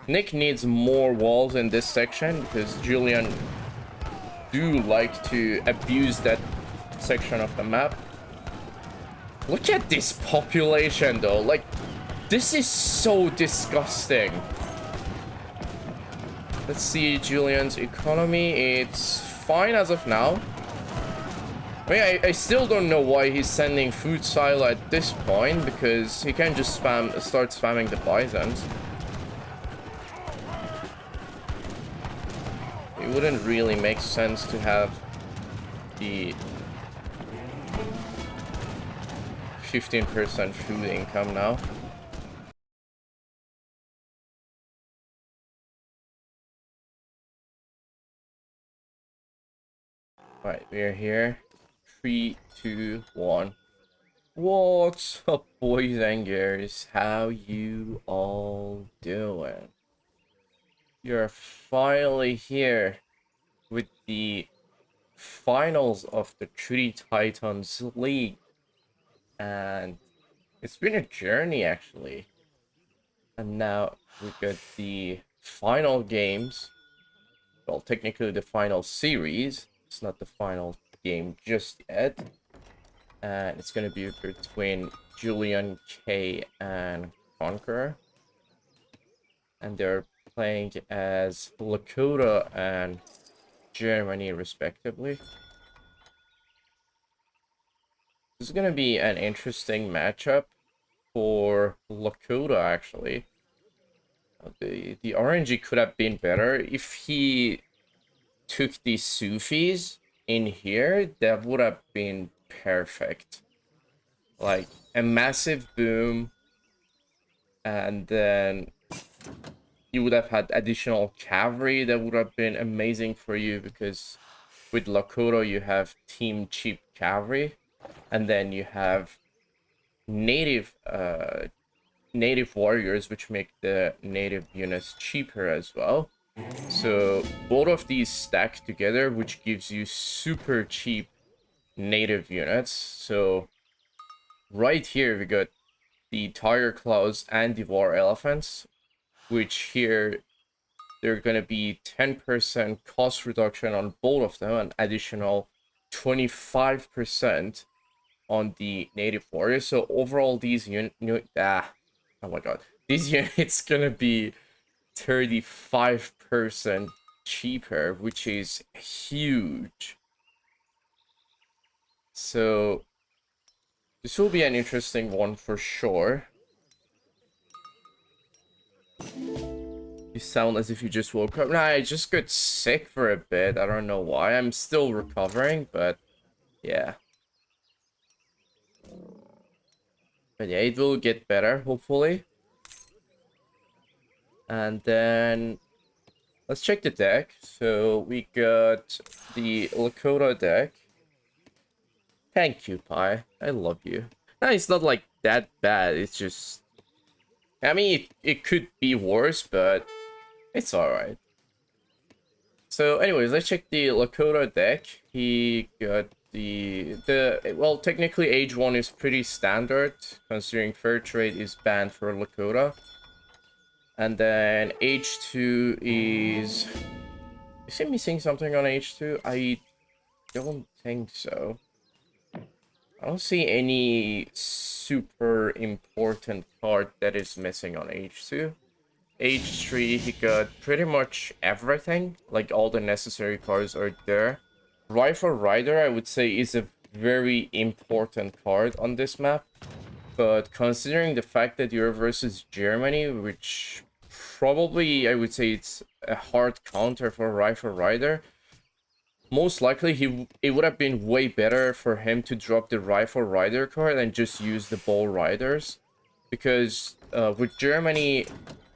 Nick needs more walls in this section because Julian do like to abuse that section of the map. Look at this population though, like this is so disgusting. Let's see Julian's economy. It's fine as of now. I mean, I still don't know why he's sending food silo at this point, because he can just start spamming the bisons. It wouldn't really make sense to have the 15% food income now. Alright, we're here. 3, 2, 1. What's up, boys and girls? How you all doing? You're finally here with the finals of the Tree Titans League. And it's been a journey, actually. And now we got the final games. Well, technically the final series. It's not the final game just yet. And it's going to be between JulianK and Conqueror. And they're playing as Lakota and Germany, respectively. This is going to be an interesting matchup for Lakota, actually. The RNG could have been better. If he took the Sufis in here, that would have been perfect. Like, a massive boom, and then you would have had additional cavalry. That would have been amazing for you, because with Lakota you have team cheap cavalry, and then you have native warriors, which make the native units cheaper as well. So both of these stack together, which gives you super cheap native units. So right here we got the tiger claws and the war elephants, which here they're gonna be 10% cost reduction on both of them, and additional 25% on the native warriors. So overall, these oh my god, these units gonna be 35% cheaper, which is huge. So this will be an interesting one for sure. You sound as if you just woke up. Nah, I just got sick for a bit. I don't know why. I'm still recovering, but yeah. But yeah, it will get better, hopefully. And then let's check the deck. So we got the Lakota deck. Thank you, Pi. I love you. No, it's not like that bad. It's just, I mean, it could be worse, but it's alright. So anyways, let's check the Lakota deck. He got well, technically age 1 is pretty standard, considering fair trade is banned for Lakota. And then age 2 is he missing something on age 2? I don't think so. I don't see any super important card that is missing on age 2. Age 3, he got pretty much everything. Like, all the necessary cards are there. Rifle Rider, I would say, is a very important card on this map. But considering the fact that you're versus Germany, which probably, I would say, it's a hard counter for Rifle Rider, most likely it would have been way better for him to drop the Rifle Rider card and just use the Bull Riders. Because with Germany,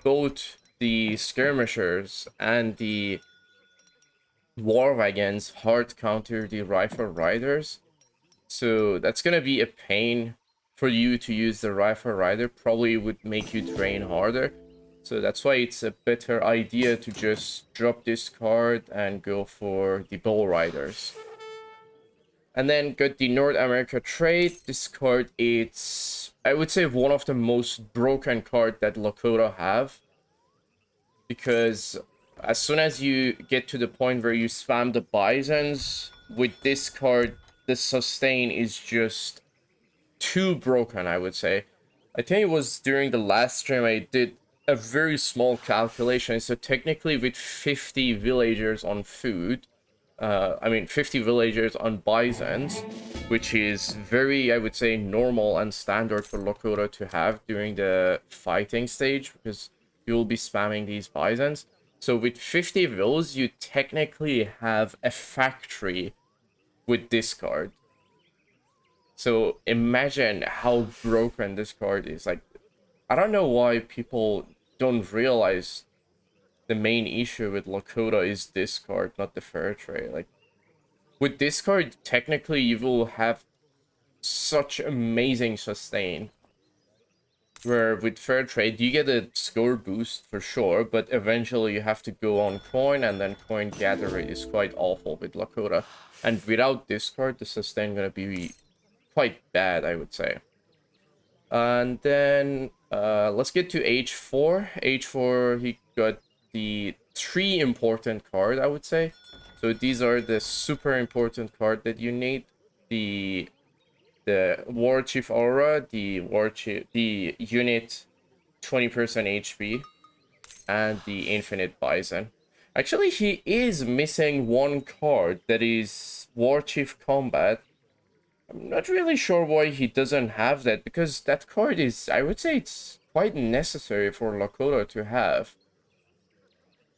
both the skirmishers and the war wagons hard counter the Rifle Riders. So that's gonna be a pain for you to use the Rifle Rider. Probably would make you train harder. So that's why it's a better idea to just drop this card and go for the Bull Riders. And then got the North America trade. This card, it's, I would say, one of the most broken card that Lakota have. because as soon as you get to the point where you spam the bisons with this card, the sustain is just too broken, I would say. I think it was during the last stream I did a very small calculation. So technically with 50 villagers on food, 50 villagers on bisons, which is very, I would say, normal and standard for Lakota to have during the fighting stage, because you will be spamming these bisons. So with 50 vills, you technically have a factory with this card. So imagine how broken this card is. Like, I don't know why people don't realize the main issue with Lakota is this card, not the fair trade. Like, with this card, technically you will have such amazing sustain. Where with fair trade, you get a score boost for sure, but eventually you have to go on coin, and then coin gather rate is quite awful with Lakota. And without this card, the sustain gonna be quite bad, I would say. And then let's get to H4. H4, he got the 3 important card, I would say. So these are the super important card that you need. The War Chief Aura, the unit 20% HP, and the Infinite Bison. Actually, he is missing one card, that is War Chief Combat. I'm not really sure why he doesn't have that, because that card is, I would say it's quite necessary for Lakota to have.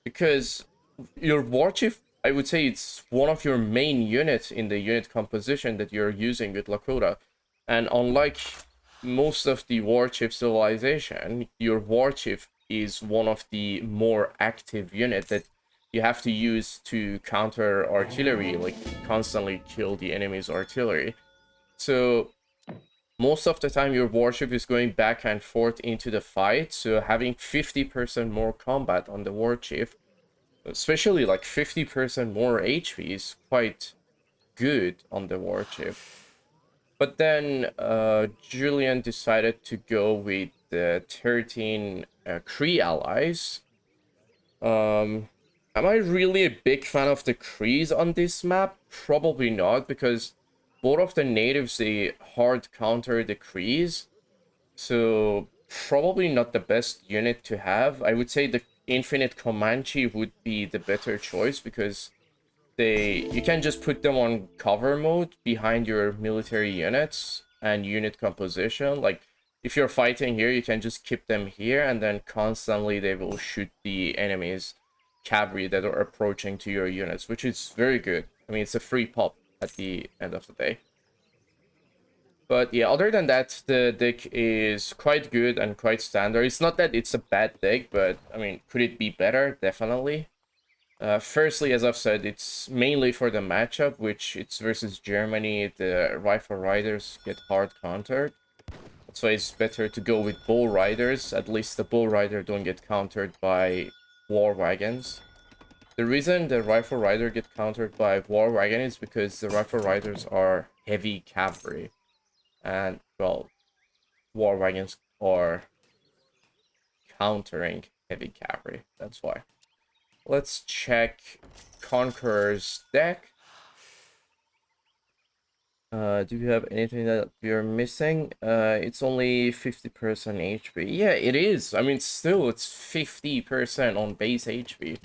Because your War Chief, I would say it's one of your main units in the unit composition that you're using with Lakota. And unlike most of the War Chief civilization, your War Chief is one of the more active unit that you have to use to counter artillery, like constantly kill the enemy's artillery. So most of the time your warship is going back and forth into the fight, so having 50% more combat on the warship, especially like 50% more HP, is quite good on the warship. But then Julian decided to go with the 13 Kree allies. Am I really a big fan of the Krees on this map? Probably not, because both of the natives, they hard counter the Krees. So probably not the best unit to have. I would say the Infinite Comanche would be the better choice, because you can just put them on cover mode behind your military units and unit composition. Like, if you're fighting here, you can just keep them here, and then constantly they will shoot the enemies cavalry that are approaching to your units, which is very good. I mean, it's a free pop at the end of the day. But yeah, other than that, the deck is quite good and quite standard. It's not that it's a bad deck, but I mean, could it be better? Definitely. Firstly, as I've said, it's mainly for the matchup, which it's versus Germany. The Rifle Riders get hard countered. That's why it's better to go with Bull Riders. At least the Bull Rider don't get countered by War Wagons. The reason the Rifle Rider get countered by War Wagon is because the Rifle Riders are heavy cavalry. And, well, War Wagons are countering heavy cavalry. That's why. Let's check Conqueror's deck. Do you have anything that you're missing? It's only 50% HP. Yeah, it is. I mean, still, it's 50% on base HP.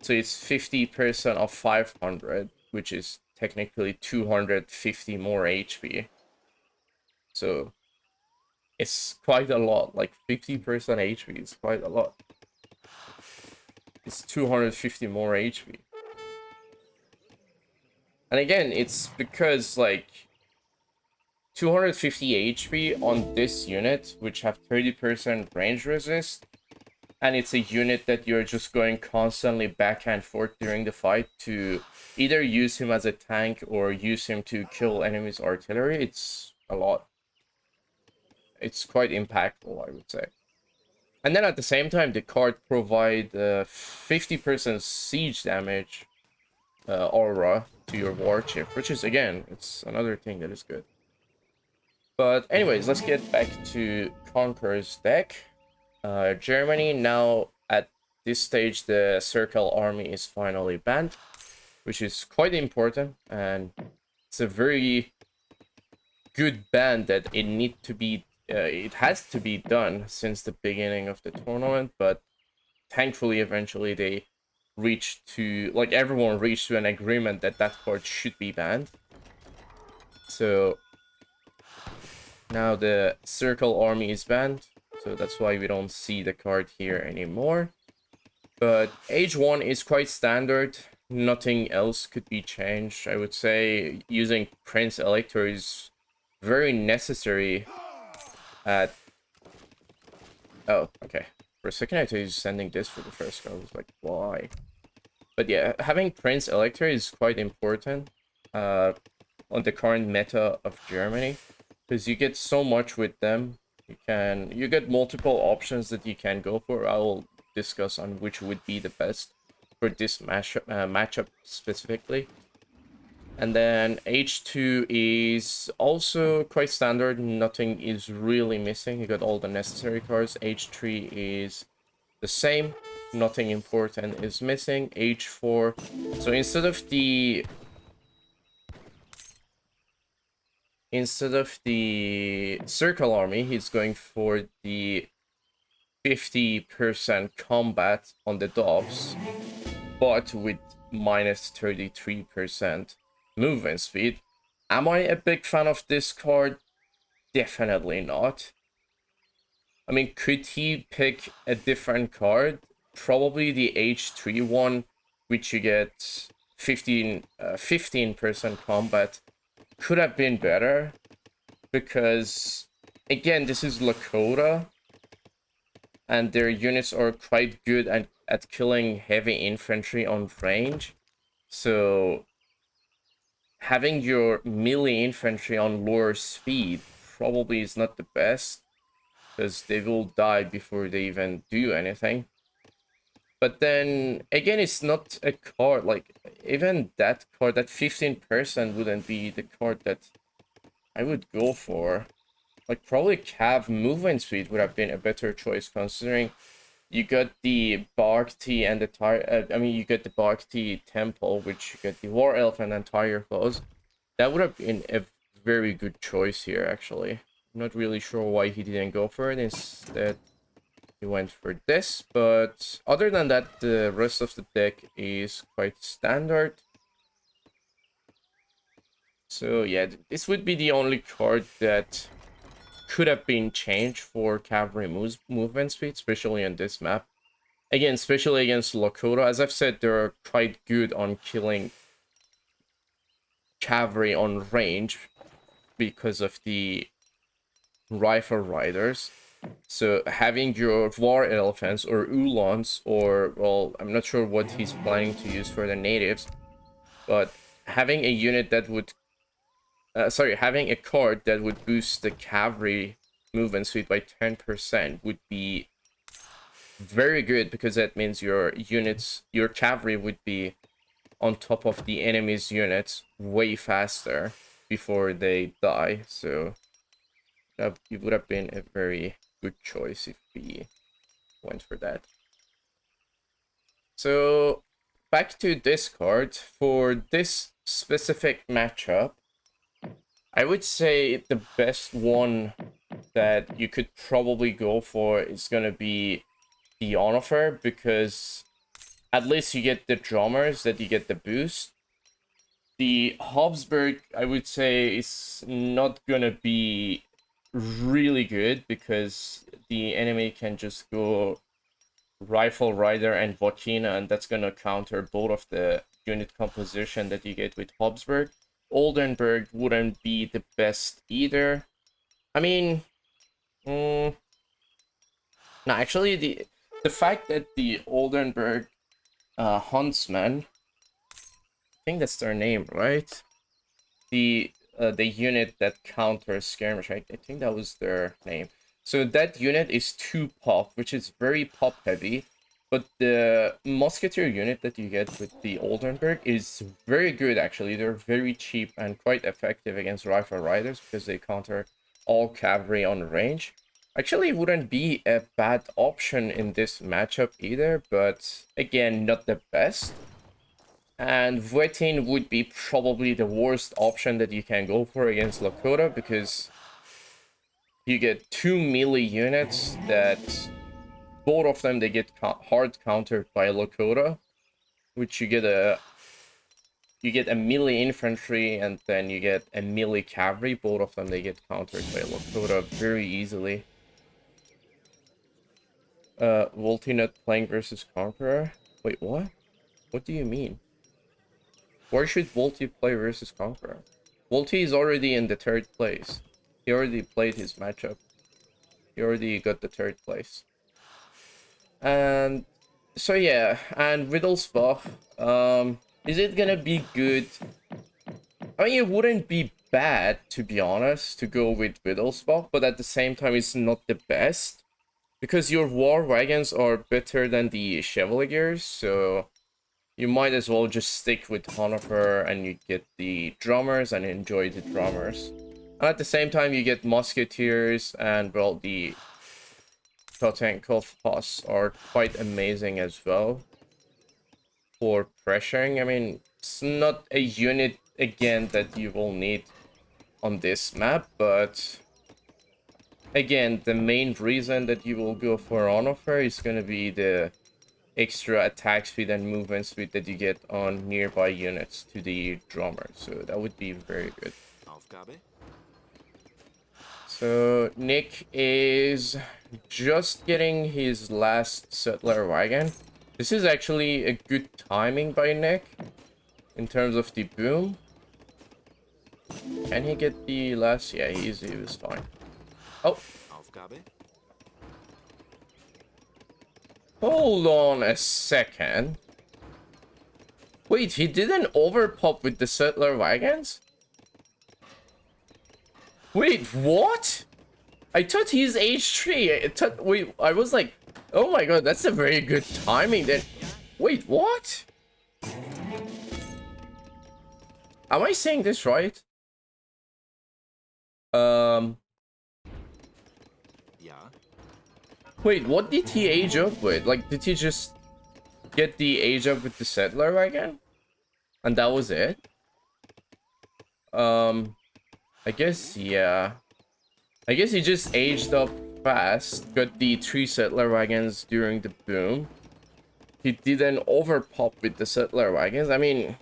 So it's 50% of 500, which is technically 250 more HP. So it's quite a lot. Like 50% HP is quite a lot. It's 250 more HP. And again, it's because like 250 HP on this unit, which have 30% range resist, and it's a unit that you're just going constantly back and forth during the fight to either use him as a tank or use him to kill enemies' artillery. It's a lot. It's quite impactful, I would say. And then at the same time, the card provide 50% siege damage aura to your war chip, which is, again, it's another thing that is good. But anyways, let's get back to Conqueror's deck. Germany now at this stage the Circle Army is finally banned, which is quite important, and it's a very good ban that it has to be done since the beginning of the tournament, but thankfully eventually they reached to, like, everyone reached to an agreement that that card should be banned. So now the Circle Army is banned, so that's why we don't see the card here anymore. But Age 1 is quite standard. Nothing else could be changed. I would say using Prince Elector is very necessary at... Oh, okay. For a second I thought he was sending this for the first card. I was like, why? But yeah, having Prince Elector is quite important on the current meta of Germany, because you get so much with them. You get multiple options that you can go for. I will discuss on which would be the best for this matchup specifically. And then H2 is also quite standard. Nothing is really missing. You got all the necessary cards. H3 is the same. Nothing important is missing. H4. So instead of the Circle Army, he's going for the 50% combat on the Dobbs, but with minus 33% movement speed. Am I a big fan of this card? Definitely not. I mean, could he pick a different card? Probably the H3 one, which you get 15% combat. Could have been better, because again, this is Lakota, and their units are quite good at killing heavy infantry on range. So having your melee infantry on lower speed probably is not the best, because they will die before they even do anything. But then again, it's not a card, like, even that card, that 15% wouldn't be the card that I would go for. Like, probably Cav movement speed would have been a better choice, considering you got the Bhakti and the you got the Bhakti Temple, which you get the War Elf and then Tiger Claws. That would have been a very good choice here, actually. I'm not really sure why he didn't go for it. Instead, he went for this. But other than that, the rest of the deck is quite standard. So yeah, this would be the only card that could have been changed for cavalry movement speed, especially on this map. Again, especially against Lakota. As I've said, they're quite good on killing cavalry on range because of the rifle riders. So having your war elephants or Ulans, or, well, I'm not sure what he's planning to use for the natives, but having a unit that would having a card that would boost the cavalry movement speed by 10% would be very good, because that means your cavalry would be on top of the enemy's units way faster before they die. So it would have been a very good choice if we went for that. So back to this card. For this specific matchup, I would say the best one that you could probably go for is going to be the Onifer, because at least you get the drummers, that you get the boost. The Habsburg, I would say, is not gonna be really good, because the enemy can just go Rifle Rider and Vokina, and that's gonna counter both of the unit composition that you get with Habsburg. Oldenburg wouldn't be the best either. I mean, no, actually, the fact that the Oldenburg Huntsman, I think that's their name, right? The unit that counters skirmish, right? I think that was their name. So that unit is 2 pop, which is very pop heavy. But the musketeer unit that you get with the Oldenburg is very good, actually. They're very cheap and quite effective against rifle riders, because they counter all cavalry on range. Actually, it wouldn't be a bad option in this matchup either, but again, not the best. And Vuetin would be probably the worst option that you can go for against Lakota, because you get two melee units that both of them they get hard countered by Lakota, which you get a melee infantry and then you get a melee cavalry. Both of them they get countered by Lakota very easily. Volty not playing versus Conqueror. Wait, what? What do you mean? Why should Volty play versus Conqueror? Volty is already in the 3rd place. He already played his matchup. He already got the 3rd place. And so yeah, and Riddlesbach, is it gonna be good? I mean, it wouldn't be bad, to be honest, to go with Riddlesbach, but at the same time, it's not the best, because your war wagons are better than the Chevaliers, so you might as well just stick with Hanover and you get the drummers and enjoy the drummers. And at the same time, you get musketeers, and well, the Totenkopf Pass are quite amazing as well for pressuring. I mean, it's not a unit, again, that you will need on this map, but again, the main reason that you will go for Hanover is going to be the extra attack speed and movement speed that you get on nearby units to the drummer, so that would be very good. So Nick is just getting his last settler wagon. This is actually a good timing by Nick in terms of the boom. Can he get the last? Yeah, he was fine. Oh. Hold on a second. Wait, he didn't overpop with the settler wagons? Wait, what? I thought he's H3. Wait, I was like, oh my god, that's a very good timing then. Wait, what? Am I saying this right? Wait, what did he age up with? Like, did he just get the age up with the settler wagon? And that was it? I guess, yeah. I guess he just aged up fast, got the 3 settler wagons during the boom. He didn't overpop with the settler wagons. I mean,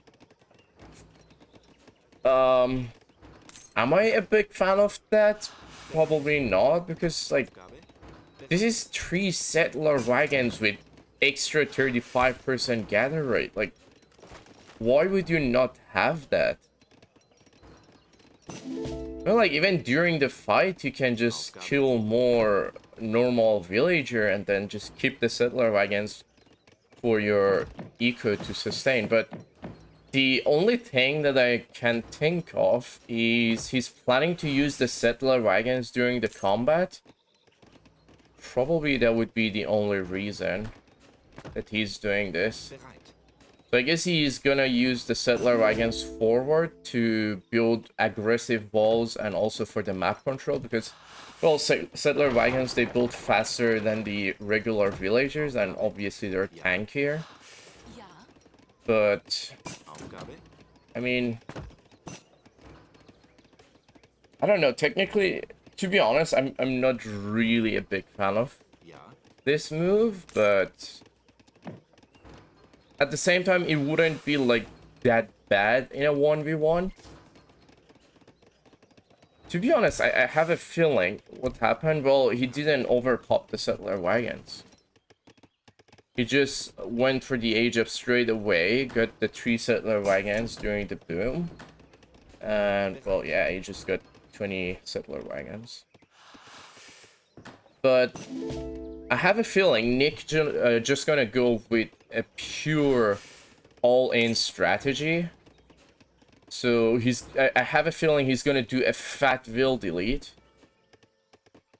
am I a big fan of that? Probably not, because, like, this is 3 settler wagons with extra 35% gather rate. Like, why would you not have that? Well, like, even during the fight, you can just kill more normal villager and then just keep the settler wagons for your eco to sustain. But the only thing that I can think of is he's planning to use the settler wagons during the combat. Probably that would be the only reason that he's doing this. So I guess he's gonna use the settler wagons forward to build aggressive walls and also for the map control, because, well, settler wagons, they build faster than the regular villagers and obviously they're tankier. But I mean, I don't know, technically, to be honest, I'm not really a big fan of this move, but at the same time, it wouldn't be, like, that bad in a 1v1. To be honest, I have a feeling what happened. Well, he didn't overpop the settler wagons. He just went for the age up straight away, got the 3 settler wagons during the boom. And, well, yeah, he just got 20 settler wagons. But I have a feeling Nick just gonna go with a pure all-in strategy. So I have a feeling he's gonna do a fat will delete,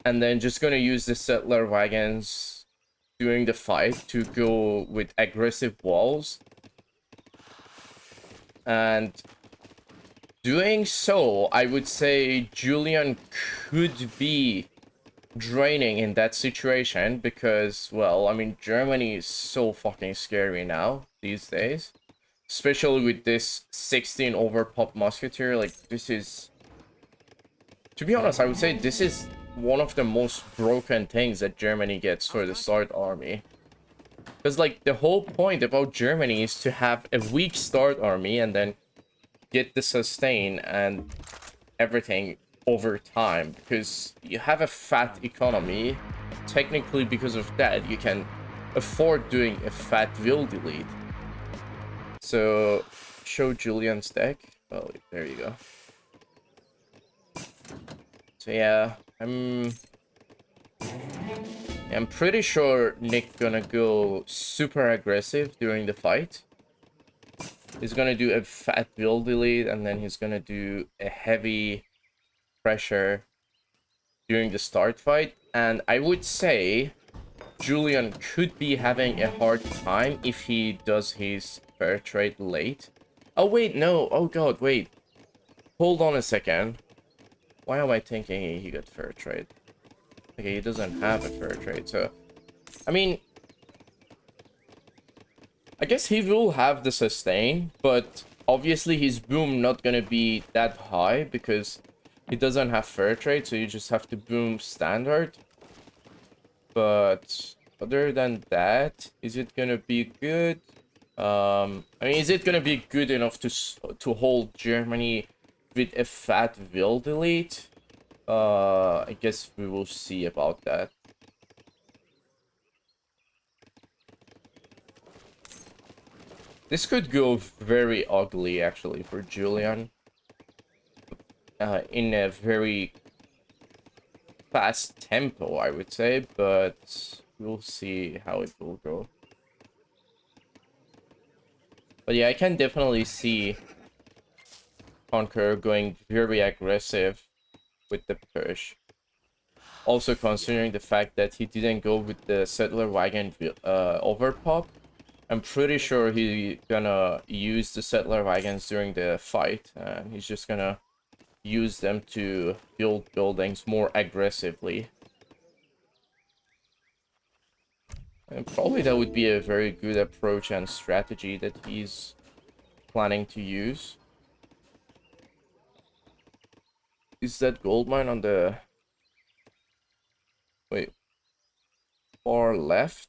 and then just gonna use the settler wagons during the fight to go with aggressive walls. And doing so, I would say Julian could be draining in that situation because, well, I mean, Germany is so fucking scary now these days. Especially with this 16 overpop musketeer. Like, this is... To be honest, I would say this is one of the most broken things that Germany gets for the start army. Because, like, the whole point about Germany is to have a weak start army and then get the sustain and everything over time. Because you have a fat economy. Technically, because of that, you can afford doing a fat will delete. So, show Julian's deck. Oh, there you go. So yeah, I'm pretty sure Nick gonna go super aggressive during the fight. He's gonna do a fat build delete, and then he's gonna do a heavy pressure during the start fight. And I would say Julian could be having a hard time if he does his fair trade late. Oh wait, no. Oh god, wait. Hold on a second. Why am I thinking he got fair trade? Okay, he doesn't have a fair trade, so... I mean... I guess he will have the sustain, but obviously his boom not gonna be that high because he doesn't have fair trade, so you just have to boom standard. But other than that, is it gonna be good? I mean, is it gonna be good enough to hold Germany with a fat will delete? I guess we will see about that. This could go very ugly, actually, for Julian. In a very fast tempo, I would say, but we'll see how it will go. But yeah, I can definitely see Conqueror going very aggressive with the push. Also considering the fact that he didn't go with the settler wagon overpop. I'm pretty sure he's gonna use the settler wagons during the fight, and he's just gonna use them to build buildings more aggressively. And probably that would be a very good approach and strategy that he's planning to use. Is that gold mine on the... Wait. Far left?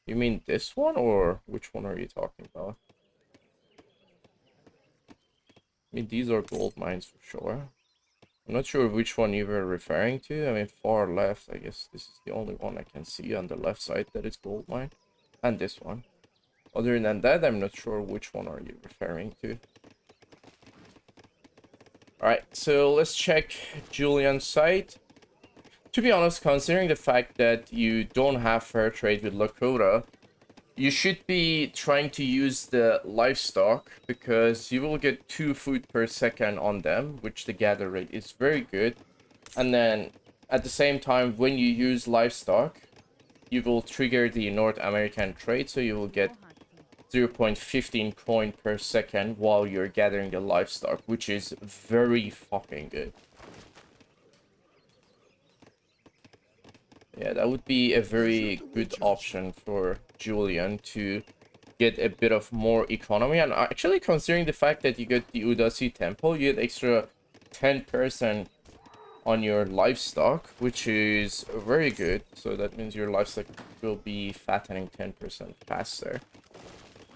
You mean this one, or which one are you talking about? I mean, these are gold mines for sure. I'm not sure which one you were referring to. I mean, far left, I guess this is the only one I can see on the left side that is gold mine. And this one. Other than that, I'm not sure which one are you referring to. Alright, so let's check Julian's site. To be honest, considering the fact that you don't have fair trade with Lakota, you should be trying to use the livestock because you will get 2 food per second on them, which the gather rate is very good. And then at the same time, when you use livestock, you will trigger the North American trade, so you will get 0.15 coin per second while you're gathering the livestock, which is very fucking good. Yeah, that would be a very good option for Julian to get a bit of more economy. And actually, considering the fact that you get the Udasi Temple, you get extra 10% on your livestock, which is very good. So that means your livestock will be fattening 10% faster.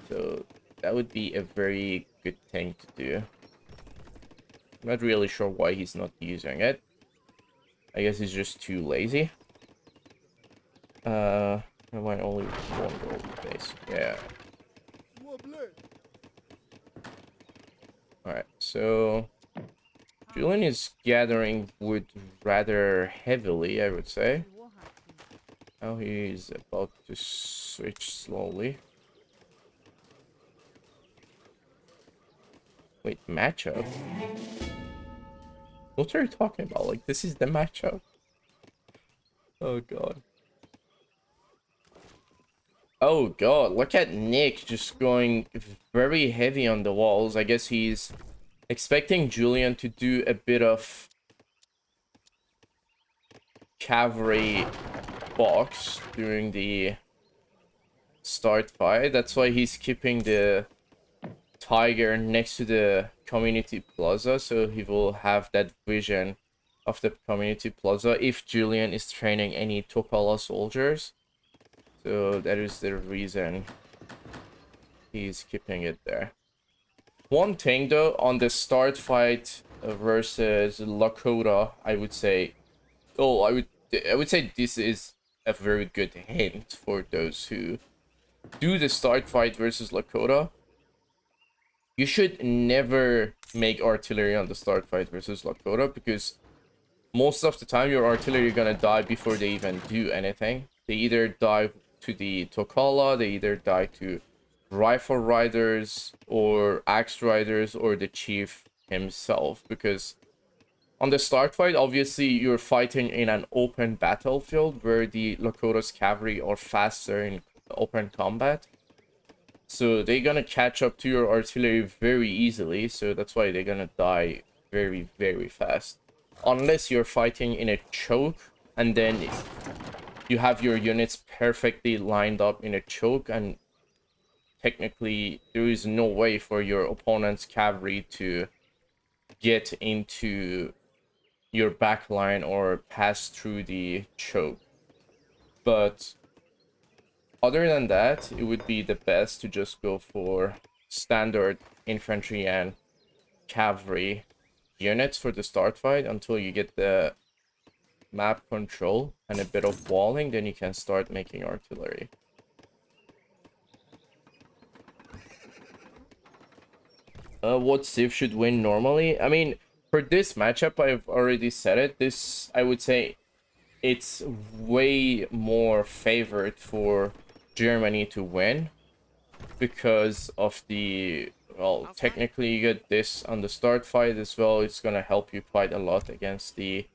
So that would be a very good thing to do. I'm not really sure why he's not using it. I guess he's just too lazy. Am I only one gold base? Yeah. Alright, so Julian is gathering wood rather heavily, I would say. Now he's about to switch slowly. Wait, matchup? What are you talking about? Like, this is the matchup. Oh god. Oh god, look at Nick just going very heavy on the walls. I guess he's expecting Julian to do a bit of cavalry box during the start fight. That's why he's keeping the tiger next to the community plaza, so he will have that vision of the community plaza if Julian is training any Tokala soldiers. So that is the reason he's keeping it there. One thing though, on the start fight versus Lakota, I would say, I would say this is a very good hint for those who do the start fight versus Lakota. You should never make artillery on the start fight versus Lakota, because most of the time your artillery gonna die before they even do anything. They either die to the Tokala, they either die to rifle riders or axe riders or the chief himself, because on the start fight, obviously you're fighting in an open battlefield where the Lakota's cavalry are faster in open combat. So they're gonna catch up to your artillery very easily, so that's why they're gonna die very, very fast. Unless you're fighting in a choke, and then you have your units perfectly lined up in a choke, and technically there is no way for your opponent's cavalry to get into your backline or pass through the choke. But other than that, it would be the best to just go for standard infantry and cavalry units for the start fight until you get the map control and a bit of walling. Then you can start making artillery. What civ should win normally? I mean, for this matchup, I've already said it. This, I would say, it's way more favored for Germany to win because of the, well, technically you get this on the start fight as well. It's gonna help you quite a lot against the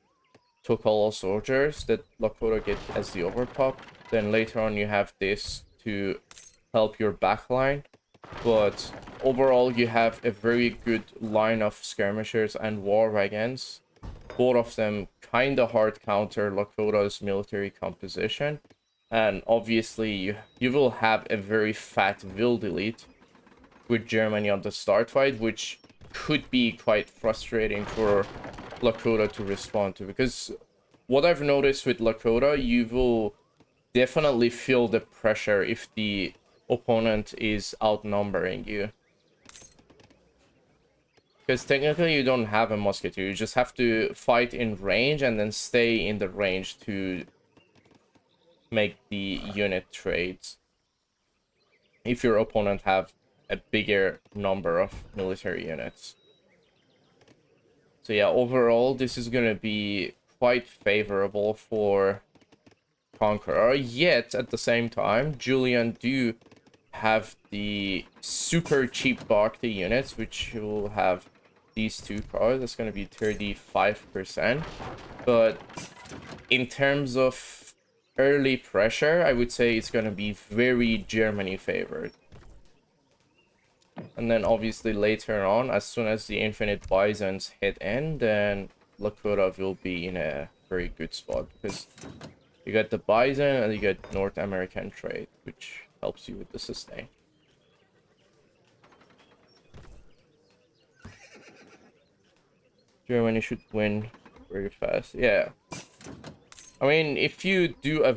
Tokala soldiers that Lakota get as the overpop. Then later on you have this to help your backline. But overall you have a very good line of skirmishers and war wagons. Both of them kind of hard counter Lakota's military composition. And obviously you will have a very fat will delete with Germany on the start fight, which could be quite frustrating for Lakota to respond to. Because what I've noticed with Lakota, you will definitely feel the pressure if the opponent is outnumbering you. Because technically you don't have a musketeer, you just have to fight in range and then stay in the range to make the unit trades. If your opponent have a bigger number of military units. So yeah, overall this is gonna be quite favorable for Conqueror. Yet at the same time, Julian do have the super cheap Bhakti units, which will have these two cards. That's going to be 35%. But in terms of early pressure, I would say it's going to be very Germany favored. And then obviously later on, as soon as the Infinite Bisons hit in, then Lakota will be in a very good spot, because you got the Bison and you got North American trade, which helps you with the sustain. Germany should win very fast. Yeah. I mean, if you do a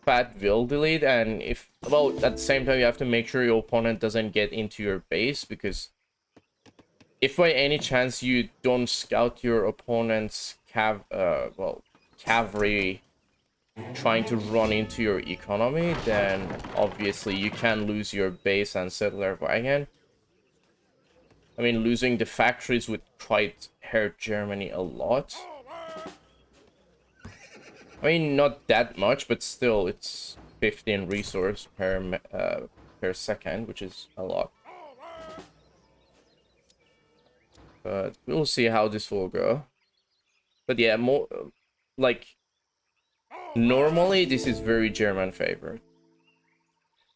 fat will delete, and if, well, at the same time, you have to make sure your opponent doesn't get into your base, because if by any chance you don't scout your opponent's cavalry trying to run into your economy, then obviously you can lose your base and settler wagon. I mean, losing the factories would quite hurt Germany a lot. I mean, not that much, but still, it's 15 resource per second, which is a lot. But we'll see how this will go. But yeah, more like normally this is very German favored.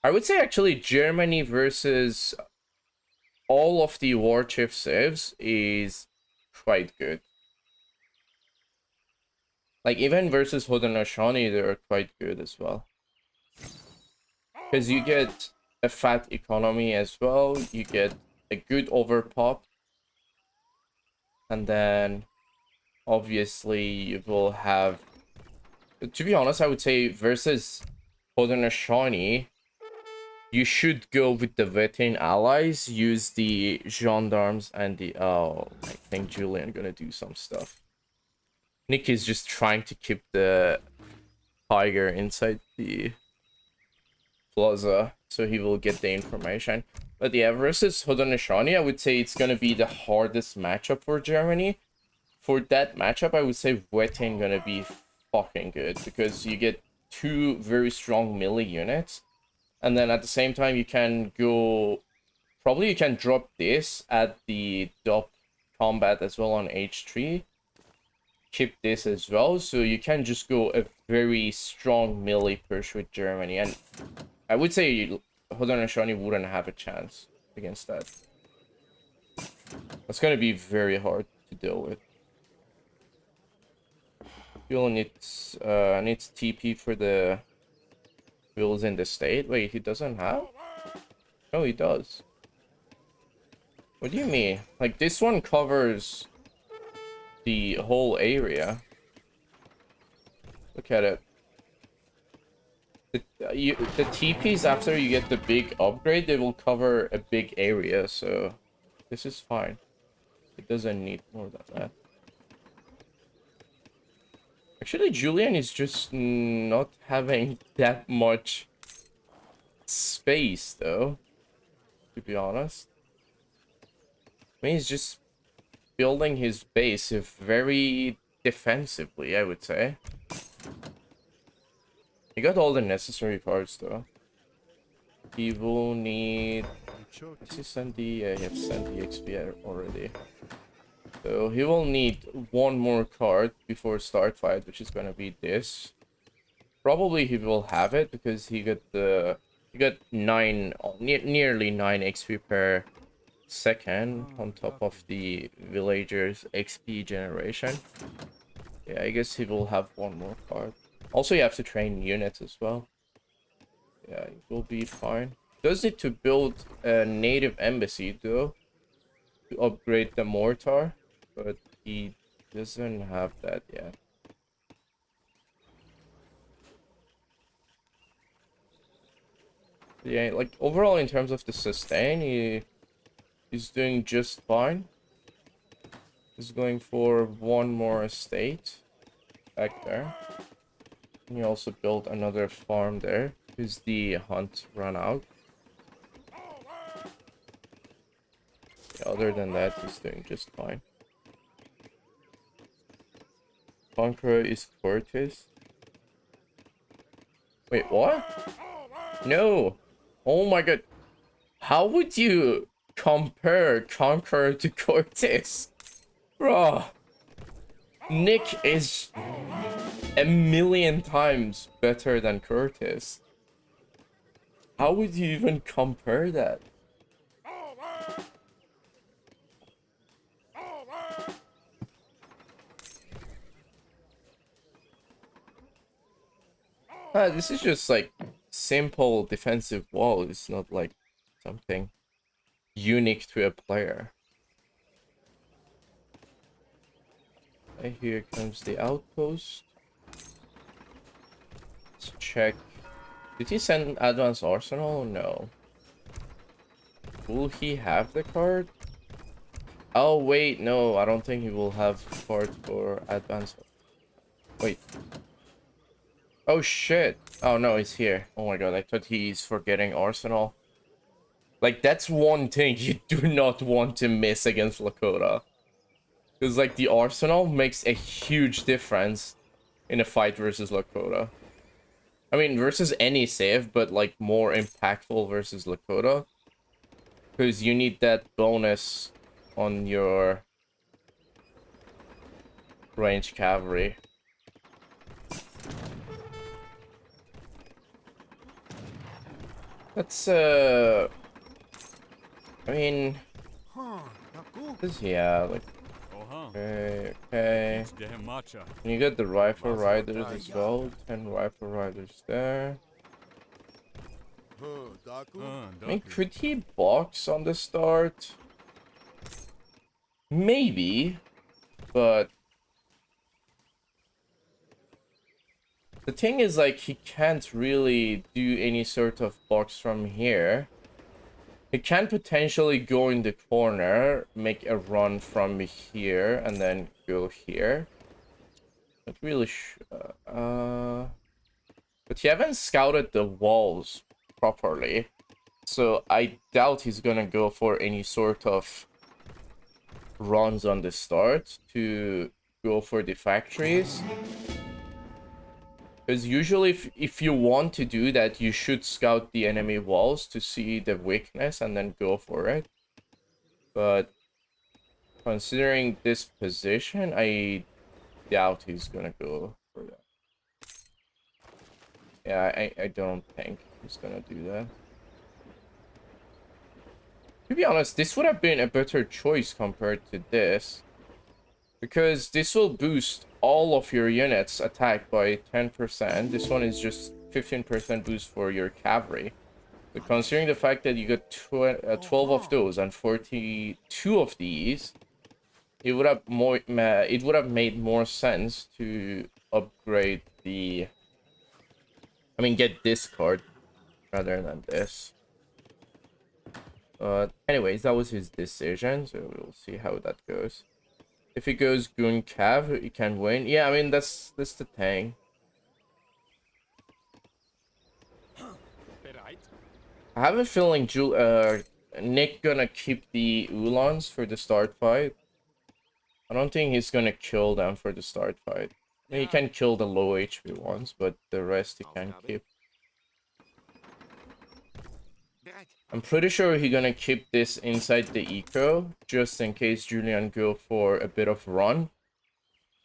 I would say actually Germany versus all of the war chief civs is quite good. Like, even versus Haudenosaunee, they're quite good as well. Because you get a fat economy as well, you get a good overpop, and then obviously you will have... To be honest, I would say versus Haudenosaunee, you should go with the veteran allies, use the gendarmes and the... Oh, I think Julian gonna do some stuff. Nick is just trying to keep the tiger inside the plaza, so he will get the information. But yeah, versus Haudenosaunee, I would say it's gonna be the hardest matchup for Germany. For that matchup, I would say Veteran gonna be fucking good, because you get two very strong melee units, and then at the same time you can go... Probably you can drop this at the top combat as well on H3. Keep this as well, so you can just go a very strong melee push with Germany, and I would say Haudenosaunee wouldn't have a chance against that. That's gonna be very hard to deal with. You'll needs TP for the wheels in the state. Wait, he doesn't have? No, he does. What do you mean? Like, this one covers the whole area. Look at it. The TPs, after you get the big upgrade, they will cover a big area, so this is fine. It doesn't need more than that. Actually, Julian is just not having that much space, though, to be honest. I mean, he's just building his base very defensively, I would say. He got all the necessary parts, though. He will need... Does he send the... Yeah, he has sent the XP already. So he will need one more card before start fight, which is gonna be this. Probably he will have it because he got the... He got nearly 9 XP per second on top of the villagers XP generation. Yeah, I guess he will have one more card. Also, you have to train units as well. Yeah, it will be fine. Does need to build a native embassy though to upgrade the mortar, but he doesn't have that yet. Yeah, like overall in terms of the sustain, he's doing just fine. He's going for one more estate back there. And he also built another farm there because the hunt ran out. Yeah, other than that, he's doing just fine. Conqueror is Cortes. Wait, what? No! Oh my god. How would you compare Conqueror to Cortes? Bro. Nick is a million times better than Cortes. How would you even compare that? This is just like simple defensive wall. It's not like something unique to a player. And here comes the outpost. Let's check. Did he send advanced arsenal? No. Will he have the card? Oh wait, no, I don't think he will have card for advanced. Wait. Oh shit. Oh no, he's here. Oh my god, I thought he's forgetting arsenal. Like, that's one thing you do not want to miss against Lakota. Because, like, the arsenal makes a huge difference in a fight versus Lakota. I mean, versus any save, but, like, more impactful versus Lakota. Because you need that bonus on your ranged cavalry. That's, I mean... Yeah, like... Okay, okay. And you get the rifle riders as well. 10 rifle riders there. I mean, could he box on the start? Maybe, but the thing is, like, he can't really do any sort of box from here. He can potentially go in the corner, make a run from here, and then go here. Not really but you haven't scouted the walls properly. So I doubt he's gonna go for any sort of runs on the start to go for the factories. Because usually if you want to do that, you should scout the enemy walls to see the weakness and then go for it. But considering this position, I doubt he's gonna go for that. Yeah, I don't think he's gonna do that. To be honest, this would have been a better choice compared to this. Because this will boost all of your units' attack by 10%. This one is just 15% boost for your cavalry. But considering the fact that you got 12 of those and 42 of these, it would have made more sense to upgrade the... I mean, get this card rather than this. But anyways, that was his decision, so we'll see how that goes. If he goes Goon Cav, he can win. Yeah, I mean, that's the thing. I have a feeling Nick gonna keep the Ulans for the start fight. I don't think he's gonna kill them for the start fight. I mean, he can kill the low HP ones, but the rest he can keep. I'm pretty sure he's gonna keep this inside the eco, just in case Julian go for a bit of run.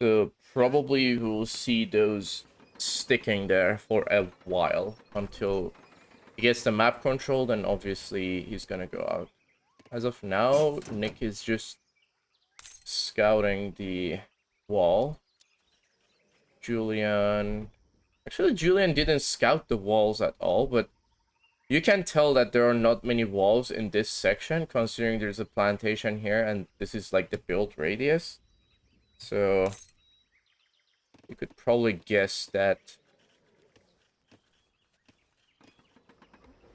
So probably we'll see those sticking there for a while until he gets the map controlled, and obviously he's gonna go out. As of now, Nick is just scouting the wall. Actually, Julian didn't scout the walls at all, but you can tell that there are not many walls in this section, considering there's a plantation here, and this is like the build radius. So you could probably guess that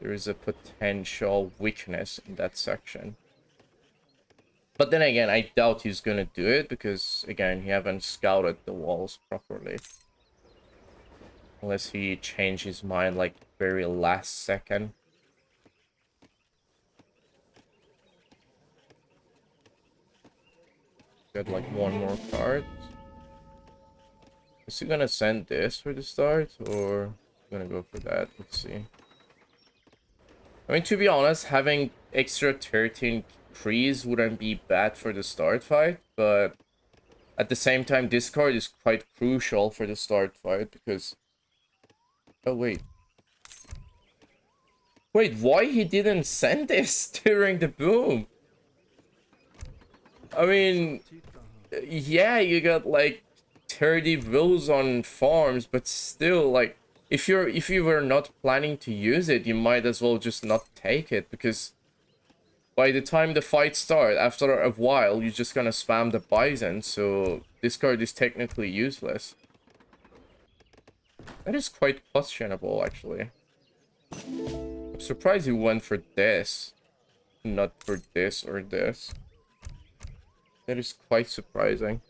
there is a potential weakness in that section. But then again, I doubt he's gonna do it because, again, he haven't scouted the walls properly. Unless he changed his mind like very last second. Got like one more card. Is he gonna send this for the start or gonna go for that? Let's see. I mean, to be honest, having extra 13 trees wouldn't be bad for the start fight, but at the same time, this card is quite crucial for the start fight because... Oh, wait. Wait, why he didn't send this during the boom? I mean, yeah, you got like 30 vills on farms, but still, like, if you were not planning to use it, you might as well just not take it, because by the time the fight starts, after a while, you're just gonna spam the bison, so this card is technically useless. That is quite questionable, actually. I'm surprised you went for this, not for this or this. That is quite surprising.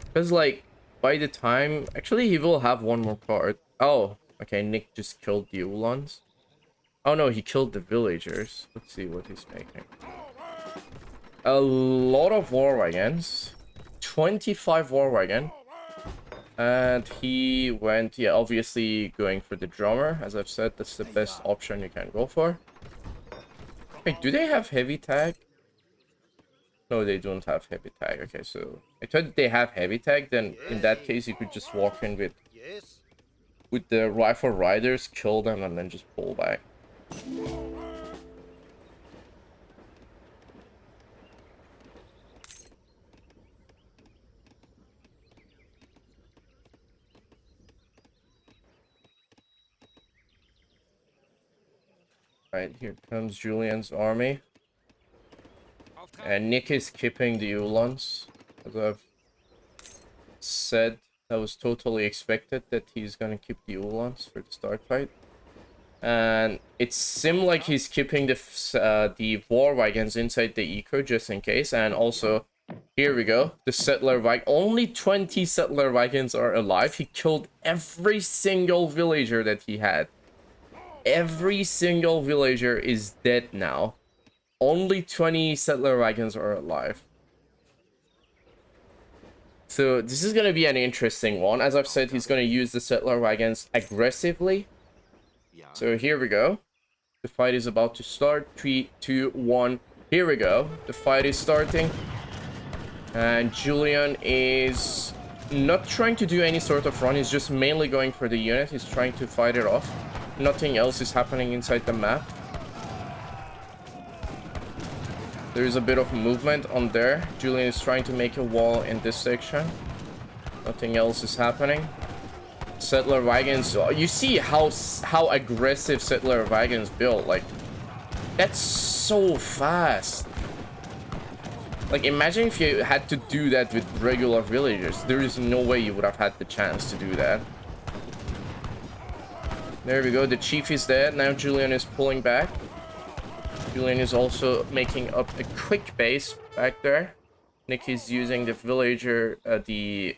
Because, like, by the time... Actually, he will have one more card. Oh, okay, Nick just killed the Ulans. Oh, no, he killed the villagers. Let's see what he's making. A lot of war wagons. 25 war wagon. And he went, yeah, obviously going for the drummer. As I've said, that's the best option you can go for. Wait, do they have heavy tag? No, they don't have heavy tag. Okay, so I thought they have heavy tag. Then in that case, you could just walk in with the rifle riders, kill them, and then just pull back. Right, here comes Julian's army. And Nick is keeping the Ulans. As I've said, that was totally expected that he's gonna keep the Ulans for the start fight. And it seemed like he's keeping the war wagons inside the eco just in case. And also, here we go, the settler wagon. Only 20 settler wagons are alive. He killed every single villager that he had. Every single villager is dead now. Only 20 settler wagons are alive. So this is going to be an interesting one. As I've said, he's going to use the settler wagons aggressively. So here we go. The fight is about to start. 3, 2, 1. Here we go. The fight is starting. And Julian is not trying to do any sort of run. He's just mainly going for the unit. He's trying to fight it off. Nothing else is happening inside the map. There is a bit of movement on there. Julian is trying to make a wall in this section. Nothing else is happening. Settler wagons. You see how aggressive settler wagons build. Like, that's so fast. Like, imagine if you had to do that with regular villagers. There is no way you would have had the chance to do that. There we go. The chief is dead. Now Julian is pulling back. Julian is also making up a quick base back there. Nick is using the villager, the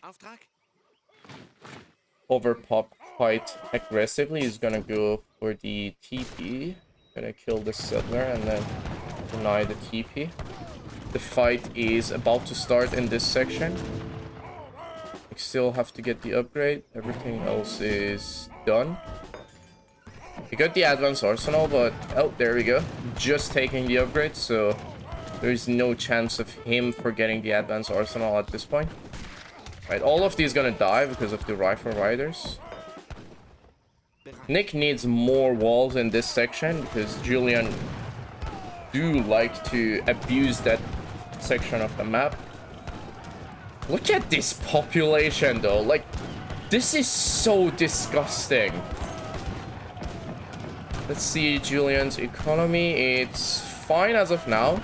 overpop quite aggressively. He's gonna go for the TP. Gonna kill the settler and then deny the TP. The fight is about to start in this section. We still have to get the upgrade. Everything else is done. We got the advanced arsenal, but oh, there we go. Just taking the upgrade, so there's no chance of him forgetting the advanced arsenal at this point. Right, all of these gonna die because of the rifle riders. Nick needs more walls in this section because Julian do like to abuse that section of the map. Look at this population though. Like, this is so disgusting. Let's see Julian's economy. It's fine as of now.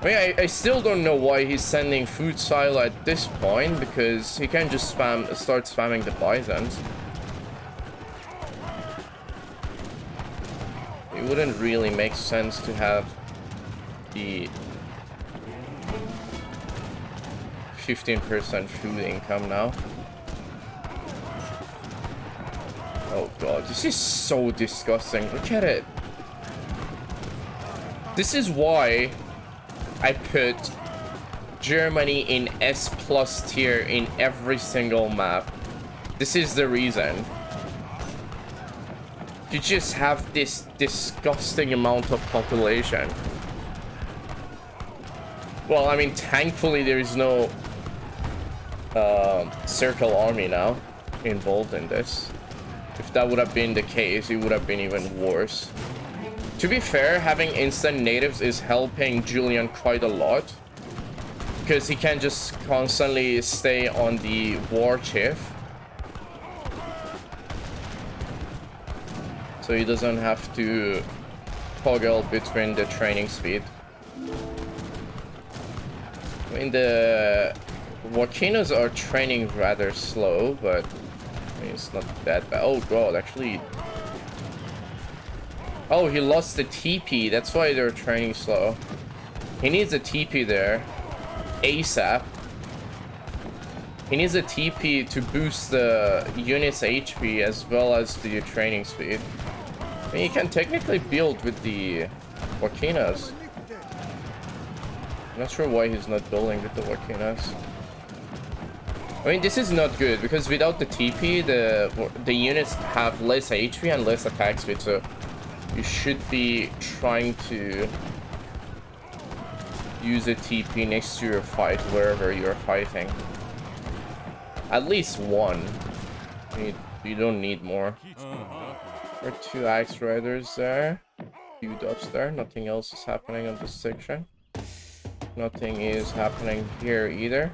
I mean, I still don't know why he's sending food silo at this point, because he can just start spamming the bisons. It wouldn't really make sense to have the 15% food income now. Oh god, this is so disgusting. Look at it. This is why I put Germany in S+ tier in every single map. This is the reason. You just have this disgusting amount of population. Well, I mean, thankfully there is no circle army now involved in this. If that would have been the case, it would have been even worse. To be fair, having instant natives is helping Julian quite a lot, because he can just constantly stay on the war chief. So he doesn't have to toggle between the training speed. I mean, the volcanoes are training rather slow, but I mean, it's not that bad. Oh god, actually. Oh, he lost the TP. That's why they're training slow. He needs a TP there. ASAP. He needs a TP to boost the unit's HP as well as the training speed. I mean, you can technically build with the volcanoes. I'm not sure why he's not building with the volcanoes. I mean, this is not good, because without the TP, the units have less HP and less attack speed, so you should be trying to use a TP next to your fight, wherever you're fighting. At least one. You don't need more. There are 2 axe riders there. Few dubs there. Nothing else is happening on this section. Nothing is happening here either.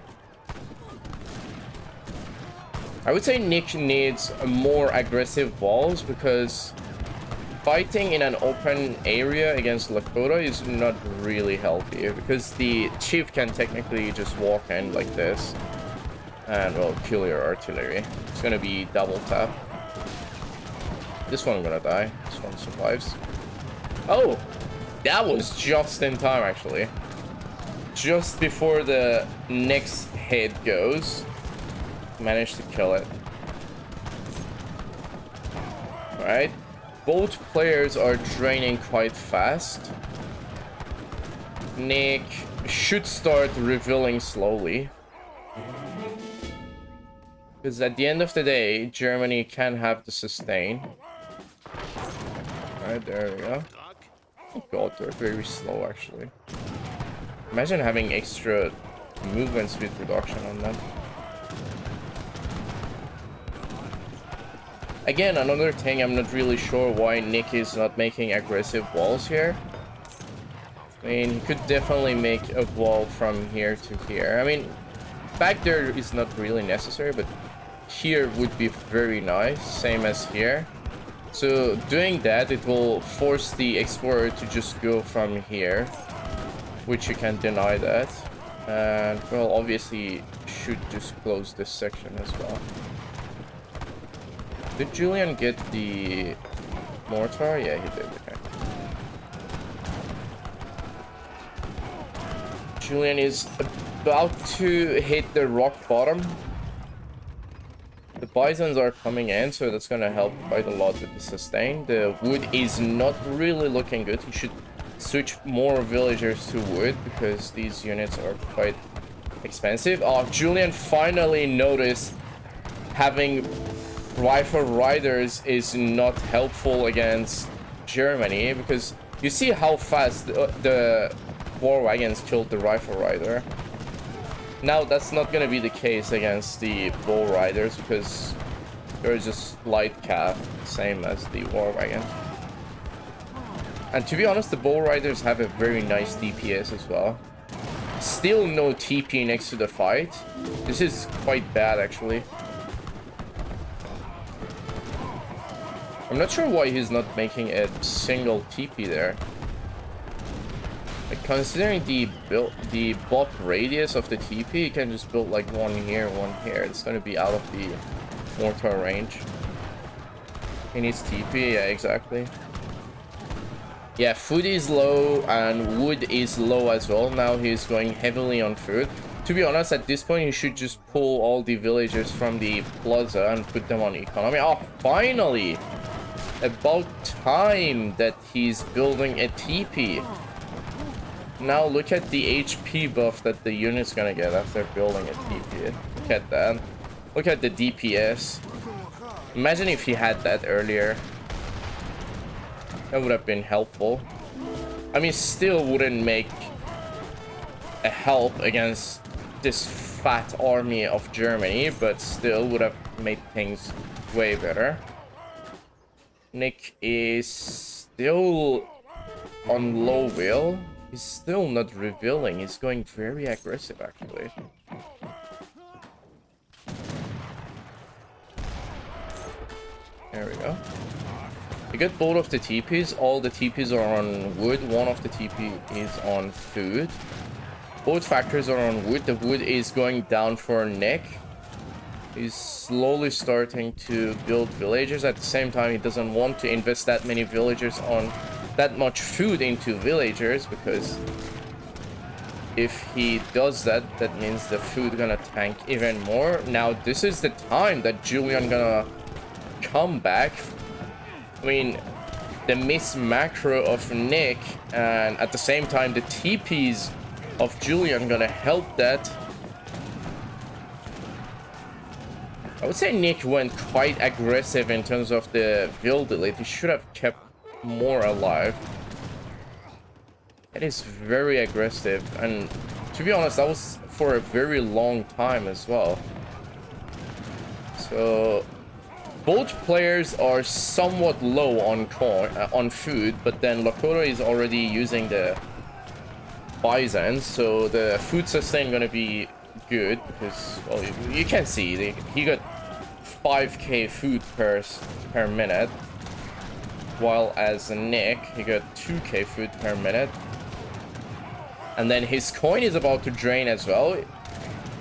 I would say Nick needs more aggressive walls, because fighting in an open area against Lakota is not really healthy because the chief can technically just walk in like this and, well, kill your artillery. It's gonna be double tap. This one gonna die. This one survives. Oh, that was just in time, actually. Just before the next hit goes, managed to kill it. All right. Both players are draining quite fast. Nick should start revealing slowly. Because at the end of the day, Germany can have the sustain. Alright, there we go. Oh god, they're very slow actually. Imagine having extra movement speed reduction on them. Again, another thing, I'm not really sure why Nick is not making aggressive walls here. I mean, he could definitely make a wall from here to here. I mean, back there is not really necessary, but here would be very nice, same as here. So doing that, it will force the explorer to just go from here, which you can deny that. And, well, obviously, should just close this section as well. Did Julian get the mortar? Yeah, he did. Okay. Julian is about to hit the rock bottom. The bisons are coming in, so that's gonna help quite a lot with the sustain. The wood is not really looking good. You should switch more villagers to wood because these units are quite expensive. Oh, Julian finally noticed having rifle riders is not helpful against Germany because you see how fast the war wagons killed the rifle rider. Now that's not gonna be the case against the bull riders because they're just light cap, same as the war wagon. And to be honest, the bull riders have a very nice DPS as well. Still no TP next to the fight. This is quite bad actually. I'm not sure why he's not making a single TP there. Like, considering the bot radius of the TP, you can just build like one here, one here. It's gonna be out of the mortar range. He needs TP, yeah, exactly. Yeah, food is low and wood is low as well. Now he's going heavily on food. To be honest, at this point, you should just pull all the villagers from the plaza and put them on economy. Oh, finally! About time that he's building a TP. Now look at the HP buff that the unit's gonna get after building a TP. Look at that. Look at the DPS. Imagine if he had that earlier. That would have been helpful. I mean, still wouldn't make a help against this fat army of Germany, but still would have made things way better. Nick is still on low will. He's still not revealing. He's going very aggressive, actually. There we go. You get both of the TPs. All the TPs are on wood. One of the TP is on food. Both factors are on wood. The wood is going down for Nick. He's slowly starting to build villagers. At the same time, he doesn't want to invest that many villagers on that much food into villagers, because if he does that, that means the food gonna tank even more. Now, this is the time that Julian gonna come back. I mean, the miss macro of Nick, and at the same time, the TPs of Julian gonna help that. I would say Nick went quite aggressive in terms of the build delete. He should have kept more alive. It is very aggressive, and to be honest, that was for a very long time as well. So both players are somewhat low on corn, on food, but then Lakota is already using the bison, so the food sustain gonna be good because, well, you can see he got 5k food per minute. while as Nick, he got 2k food per minute. And then his coin is about to drain as well. It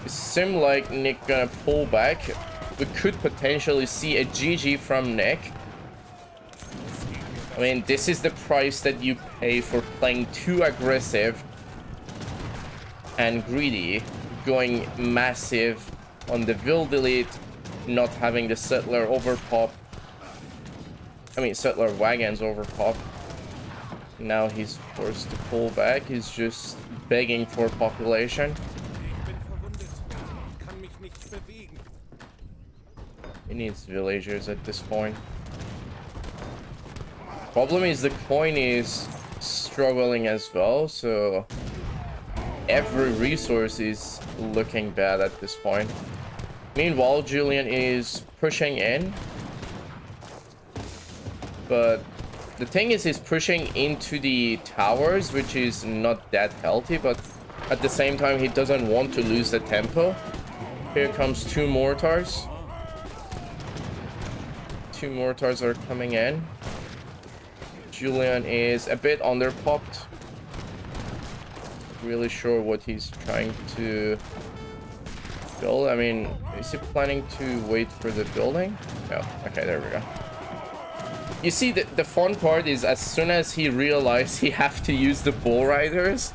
seemed like Nick gonna pull back. We could potentially see a GG from Nick. I mean, this is the price that you pay for playing too aggressive and greedy, going massive on the will delete, not having the settler overpop. I mean, settler wagons overpop. Now he's forced to pull back. He's just begging for population. He needs villagers at this point. Problem is the coin is struggling as well, so every resource is looking bad at this point. Meanwhile, Julian is pushing in, but the thing is he's pushing into the towers, which is not that healthy, but at the same time he doesn't want to lose the tempo. Here comes 2 mortars. 2 mortars are coming in. Julian is a bit underpopped. Really sure what he's trying to build. I mean, is he planning to wait for the building? No. Okay, there we go. You see, the fun part is as soon as he realized he have to use the bull riders,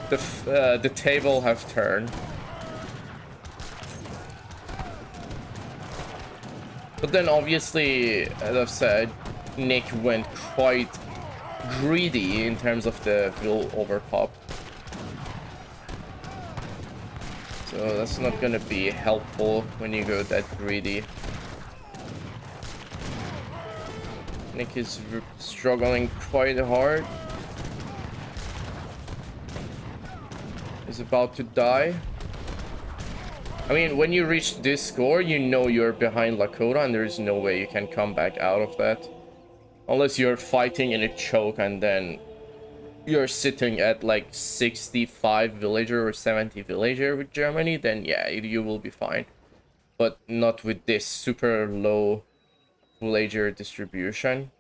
the table have turned. But then obviously, as I've said, Nick went quite greedy in terms of the will overpop. So that's not gonna be helpful when you go that greedy. Nick is struggling quite hard. He's about to die. I mean, when you reach this score, you know you're behind Lakota and there's no way you can come back out of that. Unless you're fighting in a choke and then you're sitting at like 65 villager or 70 villager with Germany, then yeah, you will be fine. But not with this super low villager distribution.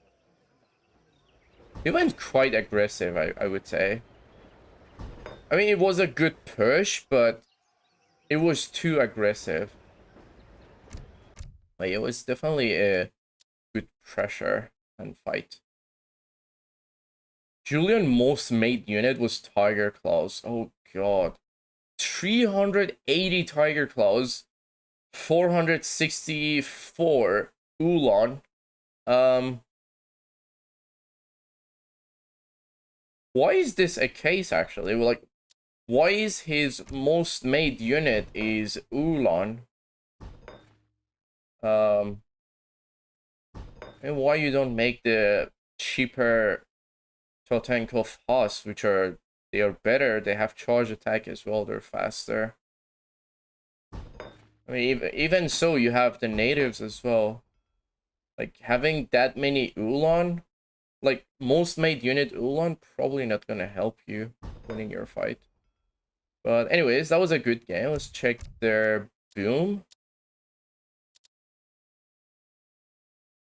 He went quite aggressive, I would say. I mean, it was a good push, but it was too aggressive. Like, it was definitely a good pressure and fight. Julian most made unit was Tiger Claws. Oh god. 380 Tiger Claws. 464 Ulan. Why is this a case actually? Like, why is his most made unit is Ulan? And why you don't make the cheaper Totenkopf Haas, which they are better, they have charge attack as well, they're faster. I mean, even so, you have the natives as well. Like, having that many Ulan, like, most made unit Ulan, probably not gonna help you winning your fight. But anyways, that was a good game. Let's check their boom.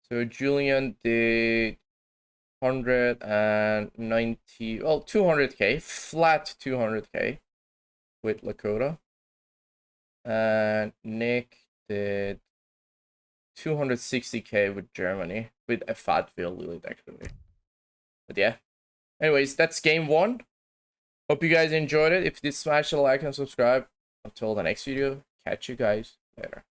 So Julian did 190, well, 200k, flat 200k with Lakota. And Nick did 260k with Germany, with a fat field lead actually. But yeah, anyways, that's game 1. Hope you guys enjoyed it. If you did, smash the like and subscribe. Until the next video, catch you guys later.